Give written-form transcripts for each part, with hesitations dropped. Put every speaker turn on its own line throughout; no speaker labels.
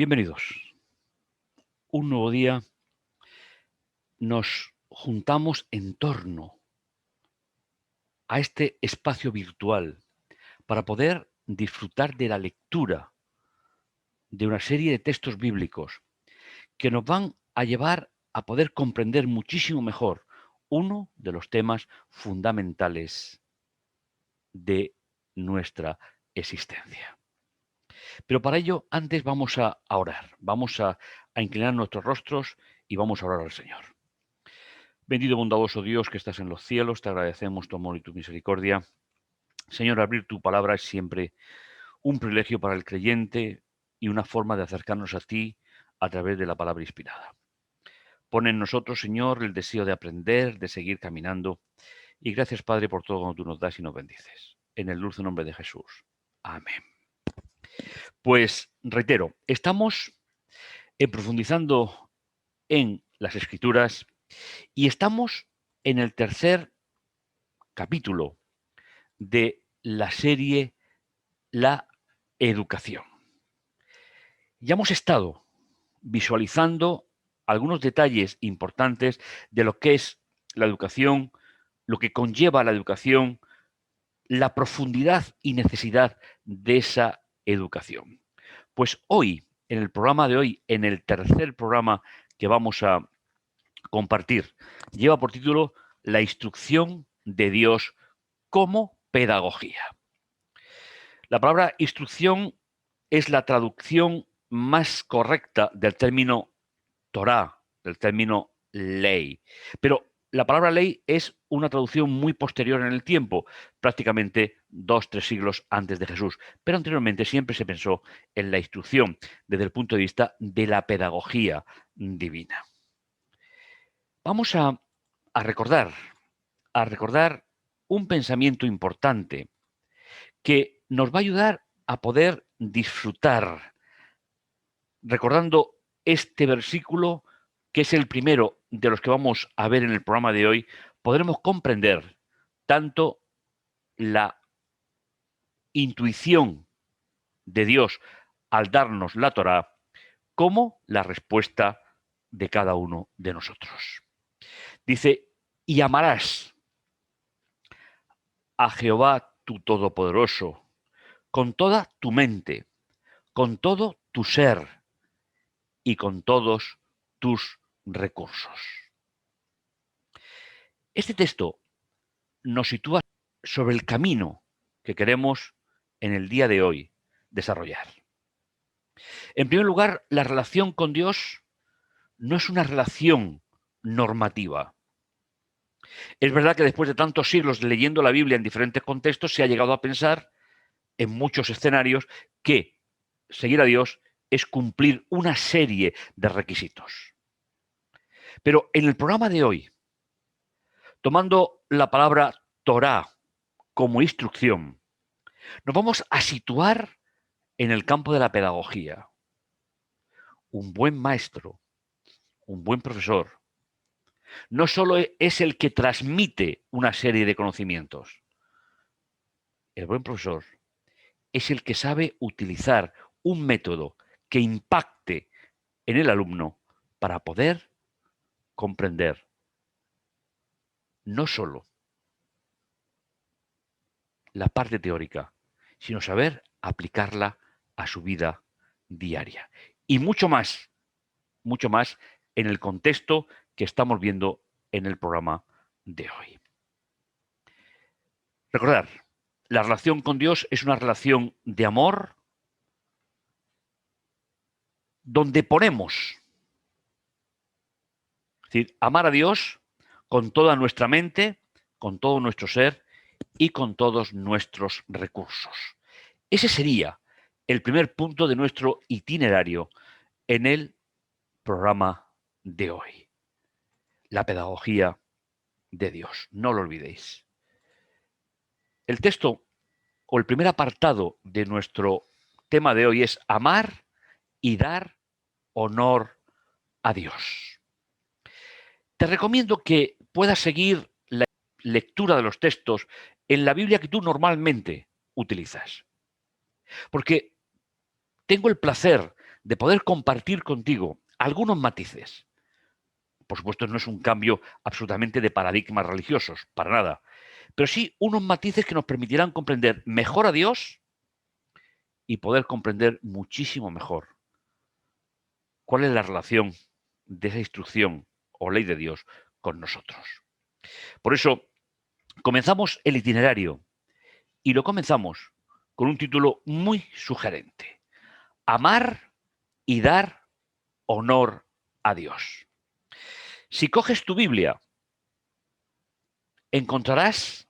Bienvenidos. Un nuevo día nos juntamos en torno a este espacio virtual para poder disfrutar de la lectura de una serie de textos bíblicos que nos van a llevar a poder comprender muchísimo mejor uno de los temas fundamentales de nuestra existencia. Pero para ello, antes vamos a orar, vamos a inclinar nuestros rostros y vamos a orar al Señor. Bendito bondadoso Dios que estás en los cielos, te agradecemos tu amor y tu misericordia. Señor, abrir tu palabra es siempre un privilegio para el creyente y una forma de acercarnos a ti a través de la palabra inspirada. Pon en nosotros, Señor, el deseo de aprender, de seguir caminando. Y gracias, Padre, por todo lo que tú nos das y nos bendices. En el dulce nombre de Jesús. Amén. Pues reitero, estamos profundizando en las Escrituras y estamos en el tercer capítulo de la serie La educación. Ya hemos estado visualizando algunos detalles importantes de lo que es la educación, lo que conlleva la educación, la profundidad y necesidad de esa educación. Pues hoy, en el programa de hoy, en el tercer programa que vamos a compartir, lleva por título La instrucción de Dios como pedagogía. La palabra instrucción es la traducción más correcta del término Torá, del término ley. Pero la palabra ley es una traducción muy posterior en el tiempo, prácticamente 2-3 siglos antes de Jesús. Pero anteriormente siempre se pensó en la instrucción desde el punto de vista de la pedagogía divina. Vamos a recordar un pensamiento importante que nos va a ayudar a poder disfrutar, recordando este versículo, que es el primero de los que vamos a ver en el programa de hoy, podremos comprender tanto la intuición de Dios al darnos la Torá, como la respuesta de cada uno de nosotros. Dice, y amarás a Jehová tu Todopoderoso con toda tu mente, con todo tu ser y con todos tus recursos. Este texto nos sitúa sobre el camino que queremos en el día de hoy desarrollar. En primer lugar, la relación con Dios no es una relación normativa. Es verdad que después de tantos siglos leyendo la Biblia en diferentes contextos se ha llegado a pensar en muchos escenarios que seguir a Dios es cumplir una serie de requisitos. Pero en el programa de hoy, tomando la palabra Torá como instrucción, nos vamos a situar en el campo de la pedagogía. Un buen maestro, un buen profesor, no solo es el que transmite una serie de conocimientos. El buen profesor es el que sabe utilizar un método que impacte en el alumno para poder comprender no solo la parte teórica, sino saber aplicarla a su vida diaria. Y mucho más en el contexto que estamos viendo en el programa de hoy. Recordar, la relación con Dios es una relación de amor donde ponemos, es decir, amar a Dios con toda nuestra mente, con todo nuestro ser y con todos nuestros recursos. Ese sería el primer punto de nuestro itinerario en el programa de hoy. La pedagogía de Dios. No lo olvidéis. El texto o el primer apartado de nuestro tema de hoy es amar y dar honor a Dios. Te recomiendo que puedas seguir la lectura de los textos en la Biblia que tú normalmente utilizas. Porque tengo el placer de poder compartir contigo algunos matices. Por supuesto, no es un cambio absolutamente de paradigmas religiosos, para nada, pero sí unos matices que nos permitirán comprender mejor a Dios y poder comprender muchísimo mejor cuál es la relación de esa instrucción o ley de Dios con nosotros. Por eso, comenzamos el itinerario y lo comenzamos con un título muy sugerente: Amar y dar honor a Dios. Si coges tu Biblia, encontrarás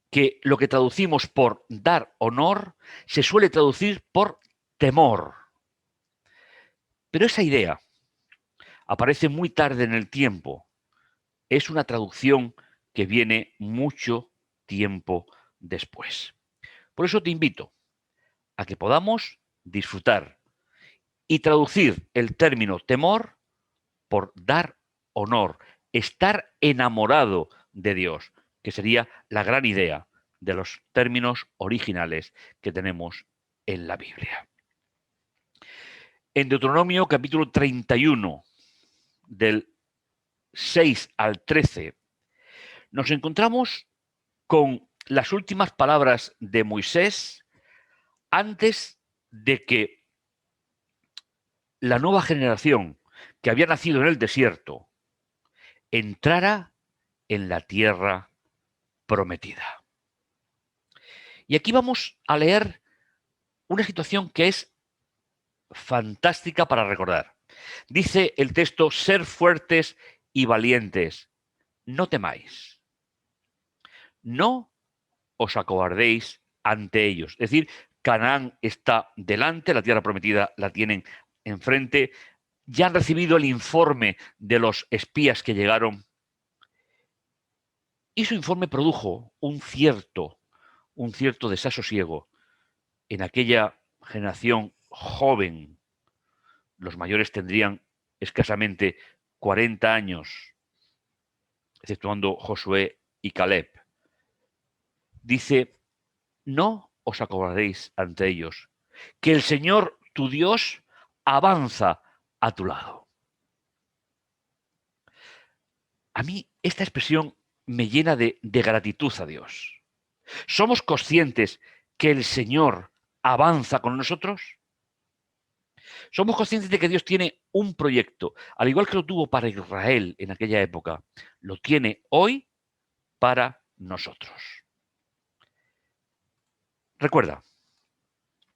que lo que traducimos por dar honor se suele traducir por temor. Pero esa idea aparece muy tarde en el tiempo. Es una traducción que viene mucho tiempo después. Por eso te invito a que podamos disfrutar y traducir el término temor por dar honor, estar enamorado de Dios, que sería la gran idea de los términos originales que tenemos en la Biblia. En Deuteronomio capítulo 31, del 6 al 13, nos encontramos con las últimas palabras de Moisés antes de que la nueva generación que había nacido en el desierto entrara en la tierra prometida. Y aquí vamos a leer una situación que es fantástica para recordar. Dice el texto: ser fuertes y valientes, no temáis, no os acobardéis ante ellos. Es decir, Canaán está delante, la tierra prometida la tienen enfrente, ya han recibido el informe de los espías que llegaron y su informe produjo un cierto desasosiego en aquella generación joven. Los mayores tendrían escasamente 40 años, exceptuando Josué y Caleb. Dice: no os acobardeis ante ellos, que el Señor tu Dios avanza a tu lado. A mí esta expresión me llena de gratitud a Dios. ¿Somos conscientes que el Señor avanza con nosotros? ¿Somos conscientes de que Dios tiene un proyecto, al igual que lo tuvo para Israel en aquella época, lo tiene hoy para nosotros? Recuerda,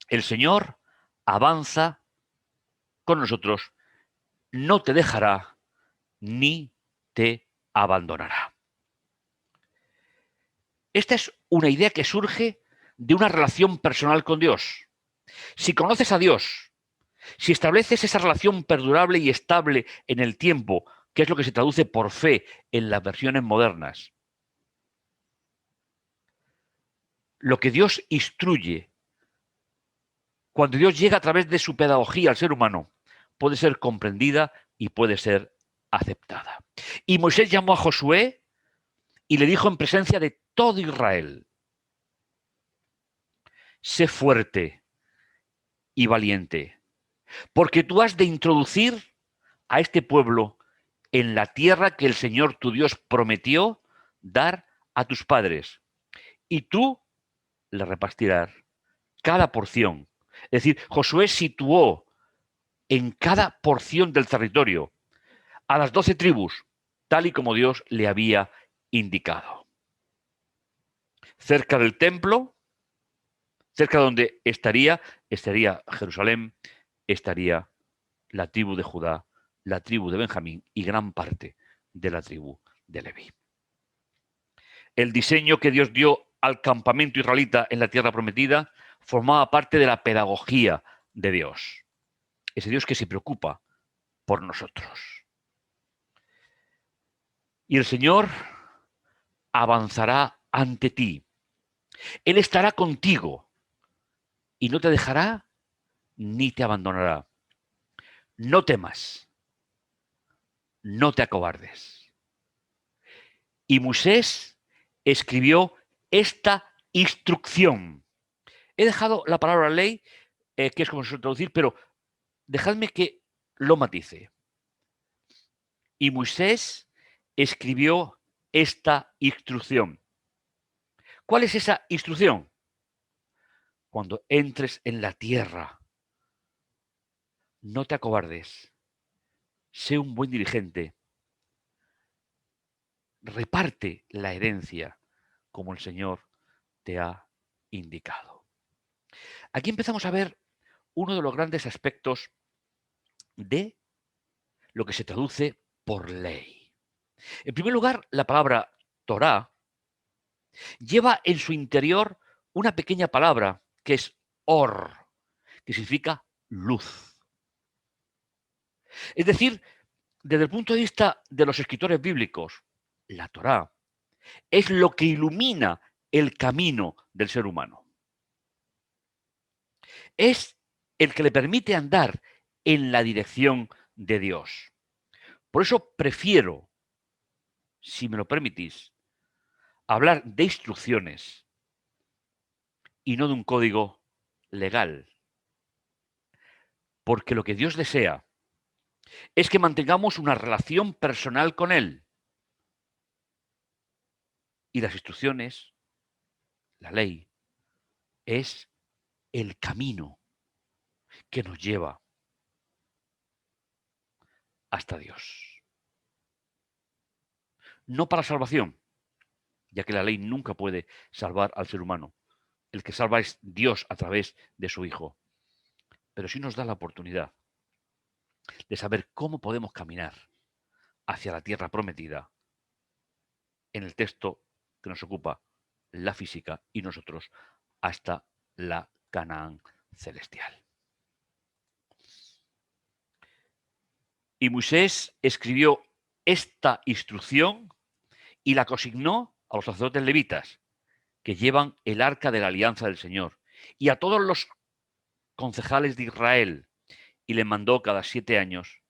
el Señor avanza con nosotros, no te dejará ni te abandonará. Esta es una idea que surge de una relación personal con Dios. Si conoces a Dios, si estableces esa relación perdurable y estable en el tiempo, que es lo que se traduce por fe en las versiones modernas, lo que Dios instruye, cuando Dios llega a través de su pedagogía al ser humano, puede ser comprendida y puede ser aceptada. Y Moisés llamó a Josué y le dijo en presencia de todo Israel: sé fuerte y valiente, porque tú has de introducir a este pueblo en la tierra que el Señor tu Dios prometió dar a tus padres, y tú le repartirás cada porción. Es decir, Josué situó en cada porción del territorio a las 12 tribus, tal y como Dios le había indicado. Cerca del templo, cerca donde estaría Jerusalén, estaría la tribu de Judá, la tribu de Benjamín y gran parte de la tribu de Leví. El diseño que Dios dio al campamento israelita en la tierra prometida formaba parte de la pedagogía de Dios. Ese Dios que se preocupa por nosotros. Y el Señor avanzará ante ti. Él estará contigo y no te dejará ni te abandonará. No temas, no te acobardes. Y Moisés escribió esta instrucción. He dejado la palabra ley, que es como se suele traducir, pero dejadme que lo matice. Y Moisés escribió esta instrucción. ¿Cuál es esa instrucción? Cuando entres en la tierra, no te acobardes, sé un buen dirigente, reparte la herencia como el Señor te ha indicado. Aquí empezamos a ver uno de los grandes aspectos de lo que se traduce por ley. En primer lugar, la palabra Torá lleva en su interior una pequeña palabra que es or, que significa luz. Es decir, desde el punto de vista de los escritores bíblicos, la Torá es lo que ilumina el camino del ser humano. Es el que le permite andar en la dirección de Dios. Por eso prefiero, si me lo permitís, hablar de instrucciones y no de un código legal. Porque lo que Dios desea es que mantengamos una relación personal con Él. Y las instrucciones, la ley, es el camino que nos lleva hasta Dios. No para salvación, ya que la ley nunca puede salvar al ser humano. El que salva es Dios a través de su Hijo. Pero sí nos da la oportunidad de saber cómo podemos caminar hacia la tierra prometida en el texto que nos ocupa, la física, y nosotros hasta la Canaán celestial. Y Moisés escribió esta instrucción y la consignó a los sacerdotes levitas, que llevan el arca de la alianza del Señor, y a todos los concejales de Israel, y le mandó cada 7 años,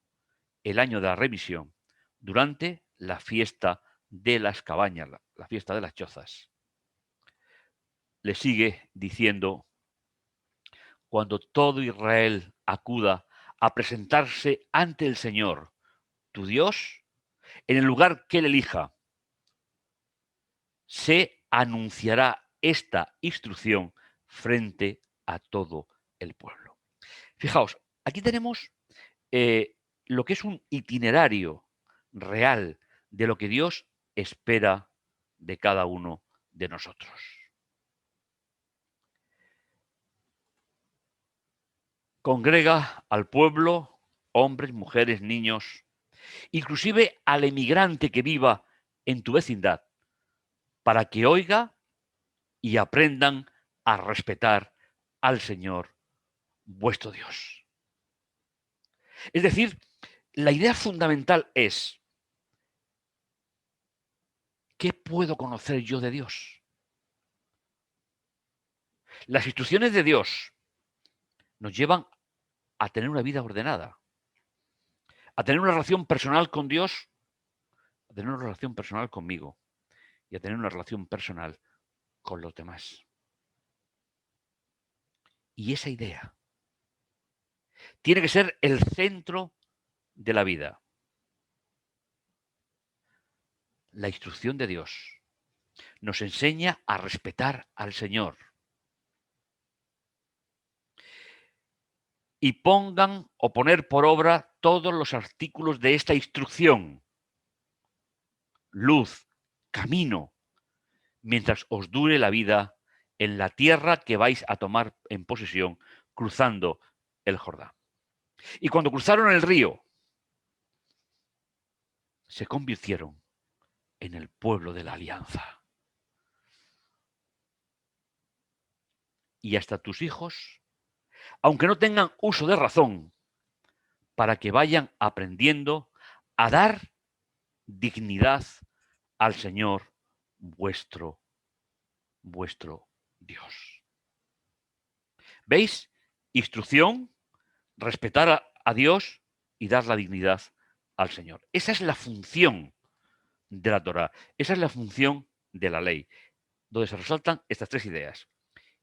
el año de la revisión, durante la fiesta de las cabañas, la fiesta de las chozas. Le sigue diciendo: cuando todo Israel acuda a presentarse ante el Señor, tu Dios, en el lugar que él elija, se anunciará esta instrucción frente a todo el pueblo. Fijaos, aquí tenemos lo que es un itinerario real de lo que Dios espera de cada uno de nosotros. Congrega al pueblo, hombres, mujeres, niños, inclusive al emigrante que viva en tu vecindad, para que oiga y aprendan a respetar al Señor vuestro Dios. Es decir, la idea fundamental es: ¿qué puedo conocer yo de Dios? Las instrucciones de Dios nos llevan a tener una vida ordenada, a tener una relación personal con Dios, a tener una relación personal conmigo y a tener una relación personal con los demás. Y esa idea tiene que ser el centro de la vida. La instrucción de Dios nos enseña a respetar al Señor. Y pongan o poner por obra todos los artículos de esta instrucción. Luz, camino, mientras os dure la vida en la tierra que vais a tomar en posesión cruzando el Jordán. Y cuando cruzaron el río, se convirtieron en el pueblo de la alianza. Y hasta tus hijos, aunque no tengan uso de razón, para que vayan aprendiendo a dar dignidad al Señor vuestro Dios. ¿Veis? Instrucción, respetar a Dios y dar la dignidad al Señor. Esa es la función de la Torá, esa es la función de la ley, donde se resaltan estas tres ideas.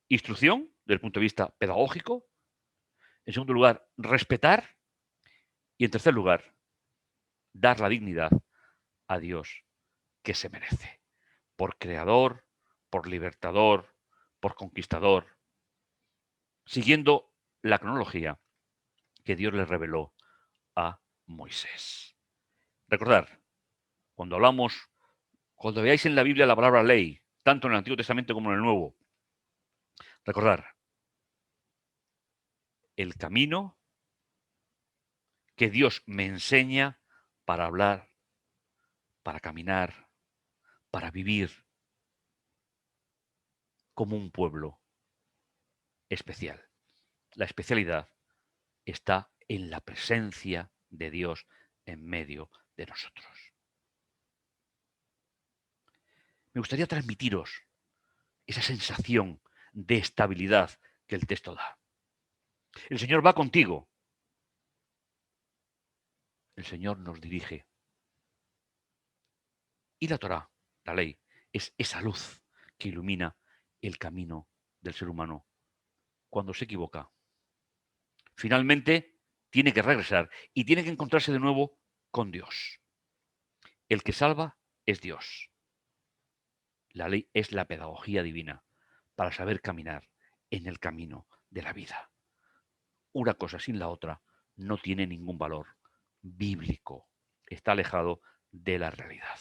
Instrucción, desde el punto de vista pedagógico, En segundo lugar, respetar. Y en tercer lugar, dar la dignidad a Dios que se merece. Por creador, por libertador, por conquistador. Siguiendo la cronología que Dios le reveló a Moisés. Recordar, cuando veáis en la Biblia la palabra ley, tanto en el Antiguo Testamento como en el Nuevo, recordar el camino que Dios me enseña para hablar, para caminar, para vivir como un pueblo especial. La especialidad está en la presencia de Dios en medio de nosotros. Me gustaría transmitiros esa sensación de estabilidad que el texto da. El Señor va contigo. El Señor nos dirige. Y la Torá, la ley, es esa luz que ilumina el camino del ser humano cuando se equivoca. Finalmente, tiene que regresar y tiene que encontrarse de nuevo con Dios. El que salva es Dios. La ley es la pedagogía divina para saber caminar en el camino de la vida. Una cosa sin la otra no tiene ningún valor bíblico. Está alejado de la realidad.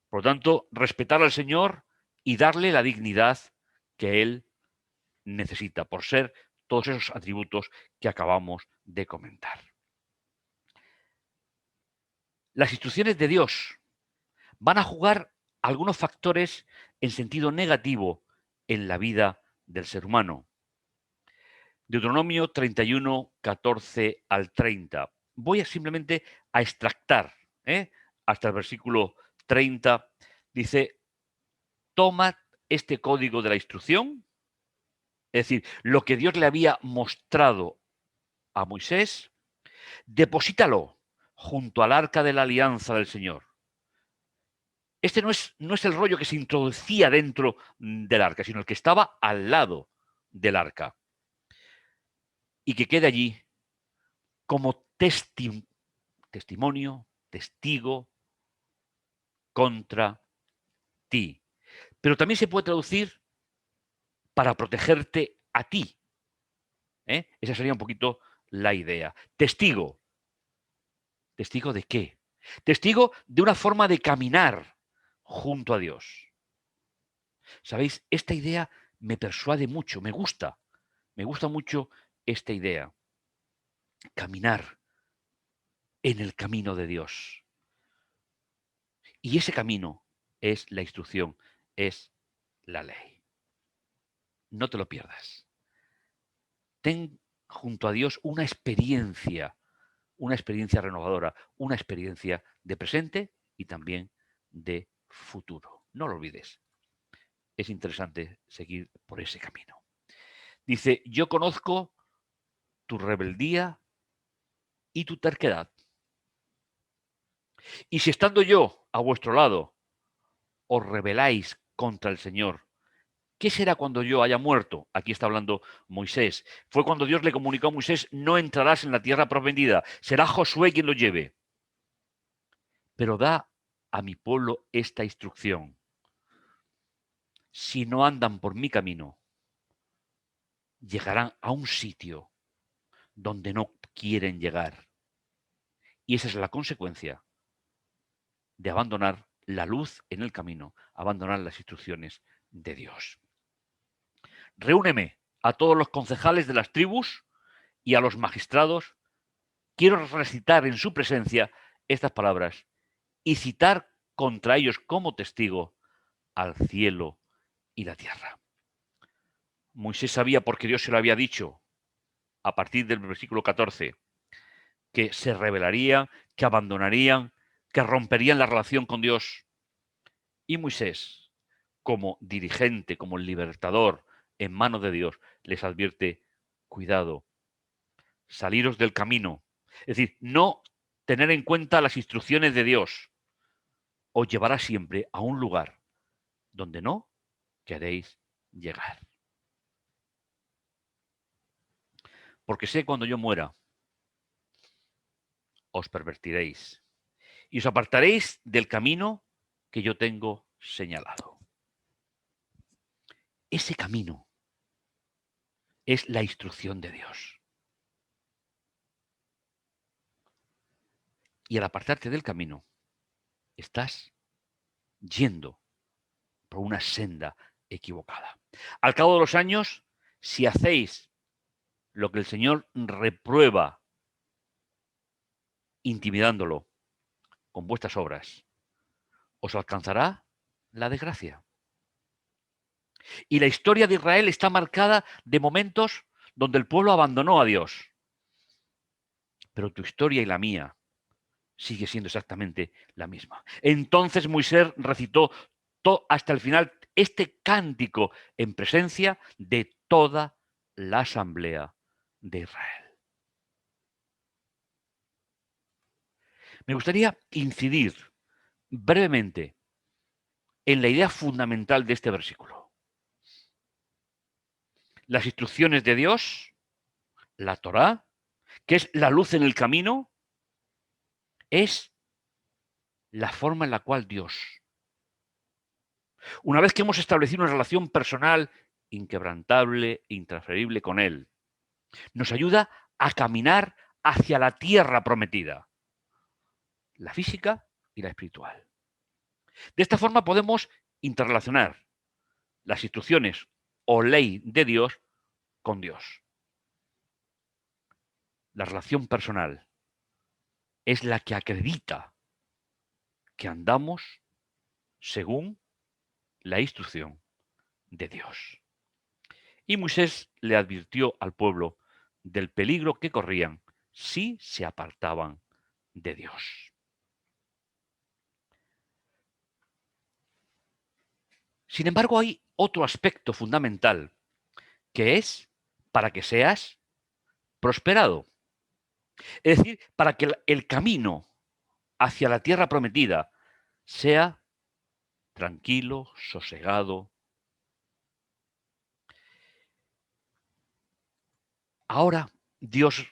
Por lo tanto, respetar al Señor y darle la dignidad que Él necesita por ser todos esos atributos que acabamos de comentar. Las instrucciones de Dios van a jugar algunos factores en sentido negativo en la vida del ser humano. Deuteronomio 31, 14 al 30. Voy simplemente a extractar hasta el versículo 30. Dice, tomad este código de la instrucción, es decir, lo que Dios le había mostrado a Moisés, deposítalo junto al arca de la alianza del Señor. Este no es el rollo que se introducía dentro del arca, sino el que estaba al lado del arca. Y que quede allí como testimonio, testigo contra ti. Pero también se puede traducir para protegerte a ti. Esa sería un poquito la idea. Testigo. ¿Testigo de qué? Testigo de una forma de caminar junto a Dios. ¿Sabéis? Esta idea me persuade mucho, me gusta mucho esta idea. Caminar en el camino de Dios. Y ese camino es la instrucción, es la ley. No te lo pierdas. Ten junto a Dios una experiencia renovadora, una experiencia de presente y también de futuro. No lo olvides. Es interesante seguir por ese camino. Dice, yo conozco tu rebeldía y tu terquedad. Y si estando yo a vuestro lado os rebeláis contra el Señor, ¿qué será cuando yo haya muerto? Aquí está hablando Moisés. Fue cuando Dios le comunicó a Moisés, no entrarás en la tierra prometida, será Josué quien lo lleve. Pero da a mi pueblo esta instrucción. Si no andan por mi camino, llegarán a un sitio donde no quieren llegar. Y esa es la consecuencia de abandonar la luz en el camino, abandonar las instrucciones de Dios. Reúneme a todos los concejales de las tribus y a los magistrados. Quiero recitar en su presencia estas palabras y citar contra ellos como testigo al cielo y la tierra. Moisés sabía, porque Dios se lo había dicho a partir del versículo 14, que se rebelarían, que abandonarían, que romperían la relación con Dios. Y Moisés, como dirigente, como libertador en manos de Dios, les advierte, cuidado, saliros del camino. Es decir, no tener en cuenta las instrucciones de Dios os llevará siempre a un lugar donde no queréis llegar. porque sé cuando yo muera, os pervertiréis y os apartaréis del camino que yo tengo señalado. Ese camino es la instrucción de Dios. Y al apartarte del camino, estás yendo por una senda equivocada. Al cabo de los años, si hacéis lo que el Señor reprueba, intimidándolo con vuestras obras, os alcanzará la desgracia. Y la historia de Israel está marcada de momentos donde el pueblo abandonó a Dios. Pero tu historia y la mía sigue siendo exactamente la misma. Entonces Moisés recitó hasta el final este cántico en presencia de toda la asamblea de Israel. Me gustaría incidir brevemente en la idea fundamental de este versículo. Las instrucciones de Dios, la Torá, que es la luz en el camino, es la forma en la cual Dios, una vez que hemos establecido una relación personal inquebrantable, intransferible con Él, nos ayuda a caminar hacia la tierra prometida, la física y la espiritual. De esta forma podemos interrelacionar las instrucciones o ley de Dios con Dios. La relación personal es la que acredita que andamos según la instrucción de Dios. Y Moisés le advirtió al pueblo del peligro que corrían si se apartaban de Dios. Sin embargo, hay otro aspecto fundamental, que es para que seas prosperado. Es decir, para que el camino hacia la tierra prometida sea tranquilo, sosegado. Ahora Dios,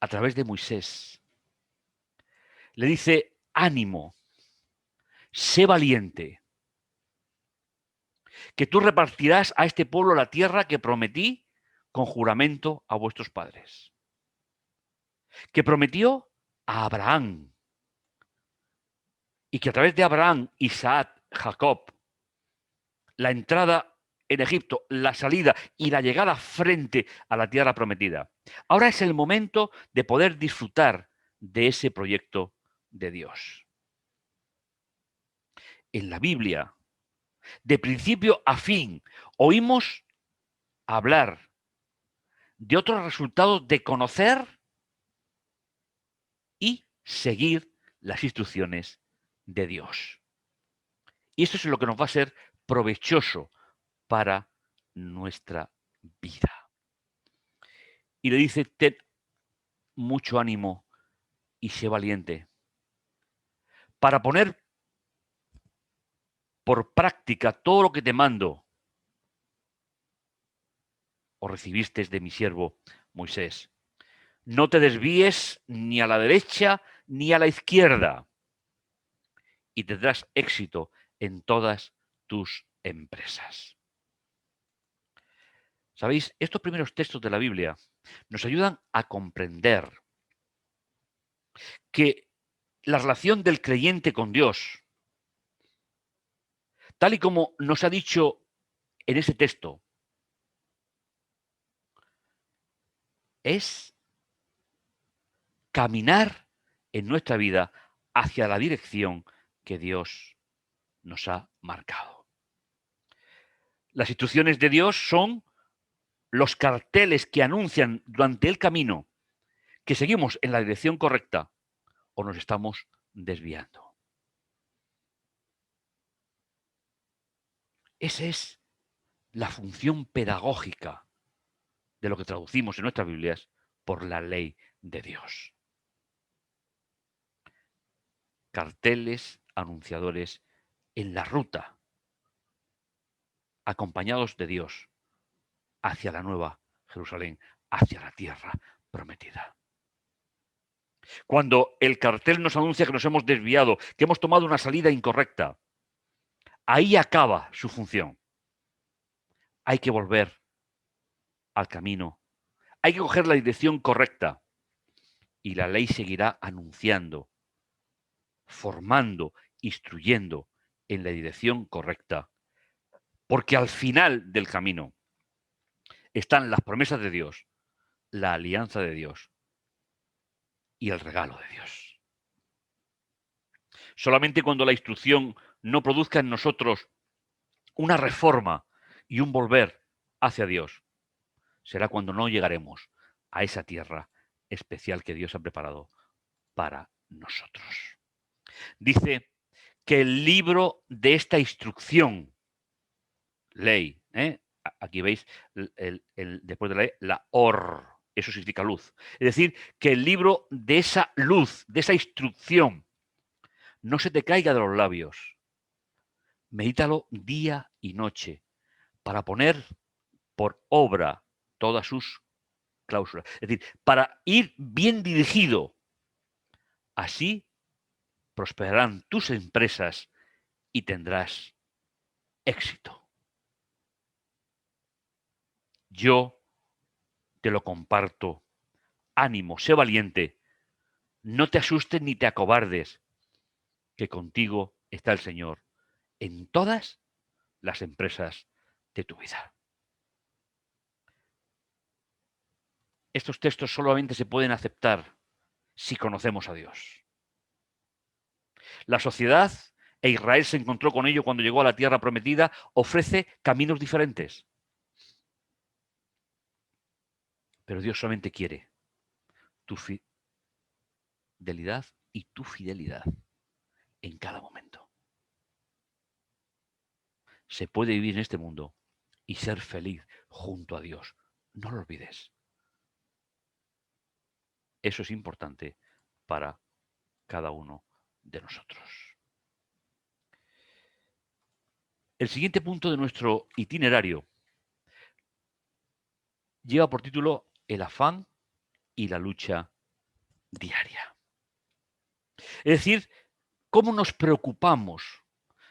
a través de Moisés, le dice, ánimo, sé valiente, que tú repartirás a este pueblo la tierra que prometí con juramento a vuestros padres, que prometió a Abraham, y que a través de Abraham, Isaac, Jacob, la entrada en Egipto, la salida y la llegada frente a la tierra prometida. Ahora es el momento de poder disfrutar de ese proyecto de Dios. En la Biblia, de principio a fin, oímos hablar de otros resultados de conocer y seguir las instrucciones de Dios. Y esto es lo que nos va a ser provechoso para nuestra vida. Y le dice, ten mucho ánimo y sé valiente para poner por práctica todo lo que te mando o recibiste de mi siervo Moisés. No te desvíes ni a la derecha ni a la izquierda y tendrás éxito en todas tus empresas. ¿Sabéis? Estos primeros textos de la Biblia nos ayudan a comprender que la relación del creyente con Dios, tal y como nos ha dicho en ese texto, es caminar en nuestra vida hacia la dirección que Dios nos ha marcado. Las instrucciones de Dios son los carteles que anuncian durante el camino que seguimos en la dirección correcta o nos estamos desviando. Esa es la función pedagógica de lo que traducimos en nuestras Biblias por la ley de Dios. Carteles anunciadores en la ruta, acompañados de Dios, hacia la nueva Jerusalén, hacia la tierra prometida. Cuando el cartel nos anuncia que nos hemos desviado, que hemos tomado una salida incorrecta, ahí acaba su función. Hay que volver al camino, hay que coger la dirección correcta y la ley seguirá anunciando, formando, instruyendo en la dirección correcta, porque al final del camino están las promesas de Dios, la alianza de Dios y el regalo de Dios. Solamente cuando la instrucción no produzca en nosotros una reforma y un volver hacia Dios, será cuando no llegaremos a esa tierra especial que Dios ha preparado para nosotros. Dice que el libro de esta instrucción, ley, aquí veis después de la ley, la or, eso significa luz. Es decir, que el libro de esa luz, de esa instrucción, no se te caiga de los labios. Medítalo día y noche para poner por obra todas sus cláusulas. Es decir, para ir bien dirigido. Así prosperarán tus empresas y tendrás éxito. Yo te lo comparto. Ánimo, sé valiente. No te asustes ni te acobardes, que contigo está el Señor en todas las empresas de tu vida. Estos textos solamente se pueden aceptar si conocemos a Dios. La sociedad, e Israel se encontró con ello cuando llegó a la tierra prometida, ofrece caminos diferentes. Pero Dios solamente quiere tu fidelidad y tu fidelidad en cada momento. Se puede vivir en este mundo y ser feliz junto a Dios. No lo olvides. Eso es importante para cada uno de nosotros. El siguiente punto de nuestro itinerario lleva por título El afán y la lucha diaria. Es decir, cómo nos preocupamos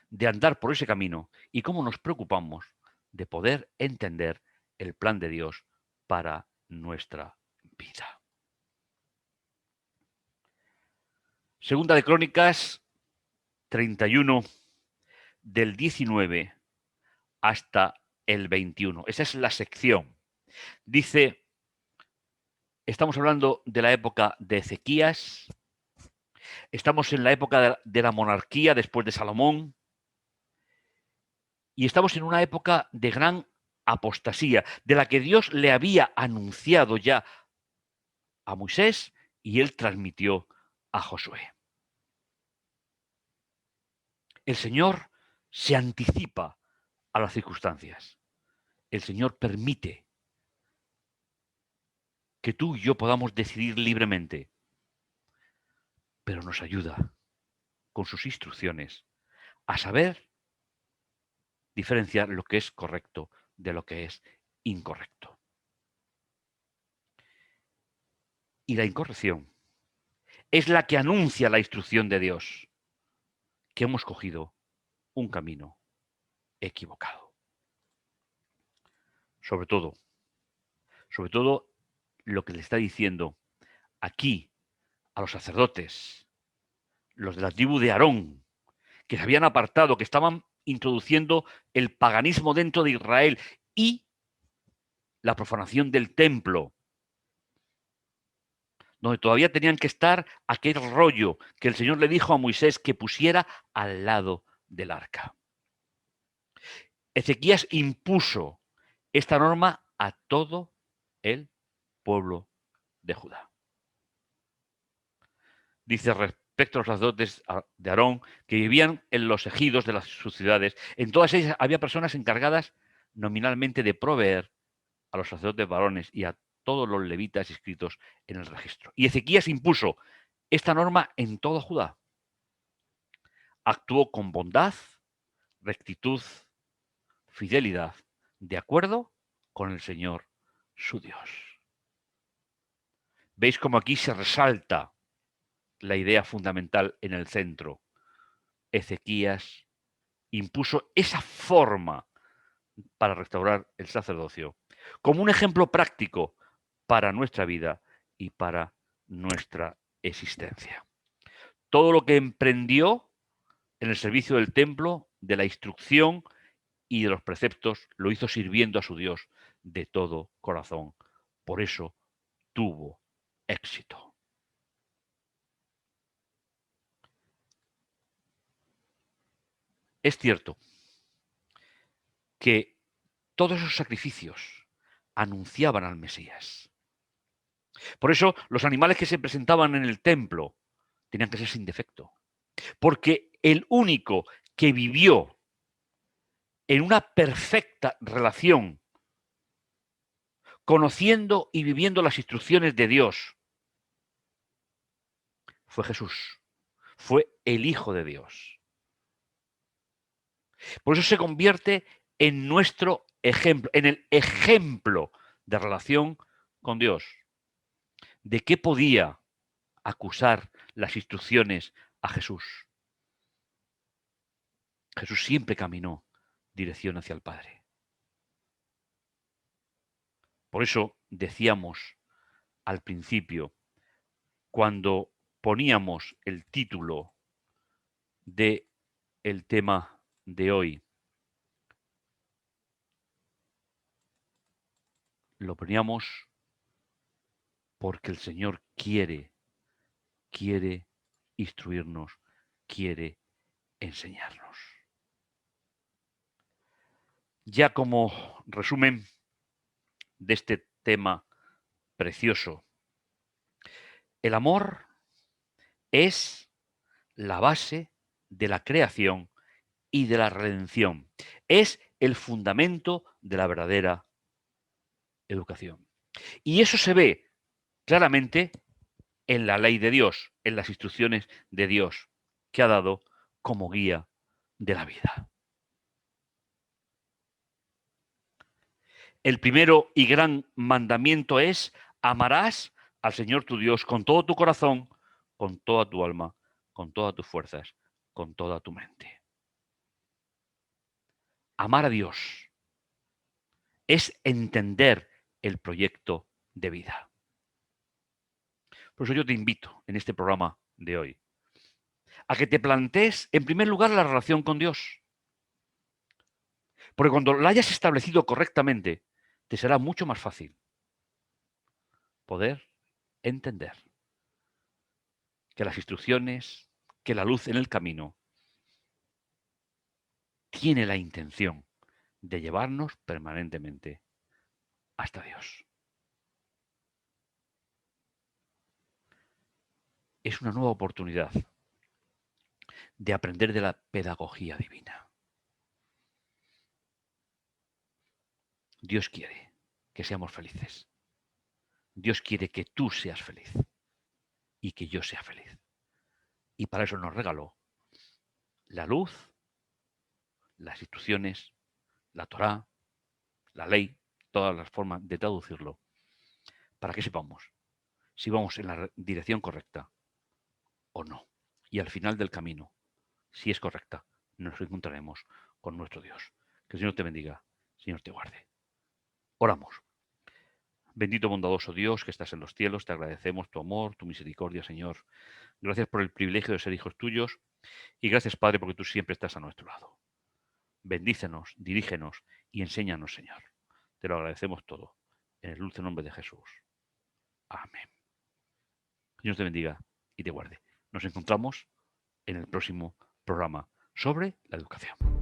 de andar por ese camino y cómo nos preocupamos de poder entender el plan de Dios para nuestra vida. Segunda de Crónicas 31, del 19 hasta el 21. Esa es la sección. Dice, estamos hablando de la época de Ezequías, estamos en la época de la monarquía después de Salomón, y estamos en una época de gran apostasía, de la que Dios le había anunciado ya a Moisés y él transmitió a Josué. El Señor se anticipa a las circunstancias. El Señor permite que tú y yo podamos decidir libremente, pero nos ayuda con sus instrucciones a saber diferenciar lo que es correcto de lo que es incorrecto. Y la incorrección es la que anuncia la instrucción de Dios, que hemos cogido un camino equivocado. Sobre todo lo que le está diciendo aquí a los sacerdotes, los de la tribu de Aarón, que se habían apartado, que estaban introduciendo el paganismo dentro de Israel y la profanación del templo, donde todavía tenían que estar aquel rollo que el Señor le dijo a Moisés que pusiera al lado del arca. Ezequías impuso esta norma a todo el pueblo de Judá. Dice respecto a los sacerdotes de Aarón que vivían en los ejidos de sus ciudades. En todas ellas había personas encargadas nominalmente de proveer a los sacerdotes varones y a todos los levitas inscritos en el registro. Y Ezequías impuso esta norma en toda Judá. Actuó con bondad, rectitud, fidelidad, de acuerdo con el Señor su Dios. ¿Veis cómo aquí se resalta la idea fundamental en el centro? Ezequías impuso esa forma para restaurar el sacerdocio como un ejemplo práctico para nuestra vida y para nuestra existencia. Todo lo que emprendió en el servicio del templo, de la instrucción y de los preceptos, lo hizo sirviendo a su Dios de todo corazón. Por eso tuvo éxito. Es cierto que todos esos sacrificios anunciaban al Mesías. Por eso los animales que se presentaban en el templo tenían que ser sin defecto. Porque el único que vivió en una perfecta relación, conociendo y viviendo las instrucciones de Dios, fue Jesús. Fue el Hijo de Dios. Por eso se convierte en nuestro ejemplo, en el ejemplo de relación con Dios. ¿De qué podía acusar las instrucciones a Jesús? Jesús siempre caminó dirección hacia el Padre. Por eso decíamos al principio, cuando poníamos el título de el tema de hoy, lo poníamos porque el Señor quiere instruirnos, quiere enseñarnos. Ya como resumen de este tema precioso, el amor es la base de la creación y de la redención. Es el fundamento de la verdadera educación. Y eso se ve claramente en la ley de Dios, en las instrucciones de Dios que ha dado como guía de la vida. El primero y gran mandamiento es: amarás al Señor tu Dios con todo tu corazón, con toda tu alma, con todas tus fuerzas, con toda tu mente. Amar a Dios es entender el proyecto de vida. Por eso yo te invito en este programa de hoy a que te plantees en primer lugar la relación con Dios. Porque cuando la hayas establecido correctamente, te será mucho más fácil poder entender que las instrucciones, que la luz en el camino, tiene la intención de llevarnos permanentemente hasta Dios. Es una nueva oportunidad de aprender de la pedagogía divina. Dios quiere que seamos felices. Dios quiere que tú seas feliz y que yo sea feliz. Y para eso nos regaló la luz, las instrucciones, la Torá, la ley, todas las formas de traducirlo, para que sepamos si vamos en la dirección correcta o no. Y al final del camino, si es correcta, nos encontraremos con nuestro Dios. Que el Señor te bendiga, Señor te guarde. Oramos. Bendito bondadoso Dios que estás en los cielos, te agradecemos tu amor, tu misericordia, Señor. Gracias por el privilegio de ser hijos tuyos y gracias, Padre, porque tú siempre estás a nuestro lado. Bendícenos, dirígenos y enséñanos, Señor. Te lo agradecemos todo. En el dulce nombre de Jesús. Amén. Dios te bendiga y te guarde. Nos encontramos en el próximo programa sobre la educación.